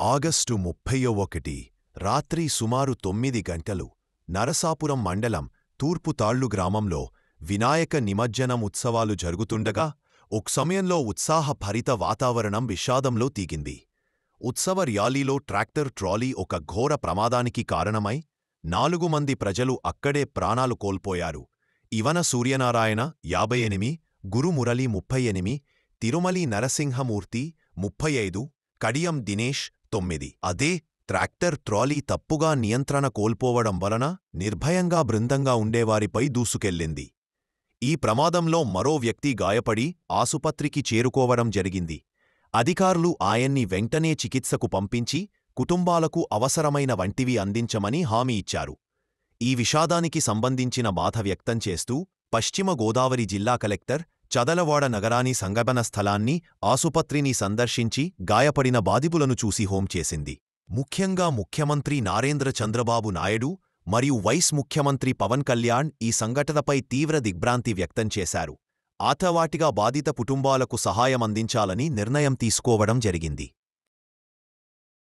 August 31 రాత్రి సుమారు 9 గంటలు నరసాపురం మండలం తూర్పు తాళ్లు గ్రామంలో వినాయక నిమజ్జనం ఉత్సవాలు జరుగుతుండగా సమయంలో ఉత్సాహభరిత వాతావరణం విషాదంలో తీగింది. ఉత్సవ ర్యాలీలో ట్రాక్టర్ ట్రాలీ ఒక ఘోర ప్రమాదానికి కారణమై 4 మంది ప్రజలు అక్కడే ప్రాణాలు కోల్పోయారు. ఇవన సూర్యనారాయణ 58, గురుమురళి 38, తిరుమలి నరసింహమూర్తి 35, కడియం దినేష్ 9. అదే ట్రాక్టర్ ట్రాలీ తప్పుగా నియంత్రణ కోల్పోవడం వలన నిర్భయంగా బృందంగా ఉండేవారిపై దూసుకెళ్లింది. ఈ ప్రమాదంలో మరో వ్యక్తి గాయపడి ఆసుపత్రికి చేరుకోవడం జరిగింది. అధికారులు ఆయన్ని వెంటనే చికిత్సకు పంపించి కుటుంబాలకు అవసరమైన వంటివి అందించమని హామీ ఇచ్చారు. ఈ విషాదానికి సంబంధించిన బాధ వ్యక్తం చేస్తూ పశ్చిమ గోదావరి జిల్లా కలెక్టర్ చదలవాడ నగరాని సంఘటన స్థలాన్ని, ఆసుపత్రిని సందర్శించి గాయపడిన బాధితులను చూసి హోం చేసింది. ముఖ్యంగా ముఖ్యమంత్రి నారేంద్ర చంద్రబాబు నాయుడు మరియు వైస్ ముఖ్యమంత్రి పవన్ కళ్యాణ్ ఈ సంఘటనపై తీవ్ర దిగ్భ్రాంతి వ్యక్తం చేశారు. ఆతవాటిగా బాధిత కుటుంబాలకు సహాయం అందించాలని నిర్ణయం తీసుకోవడం జరిగింది.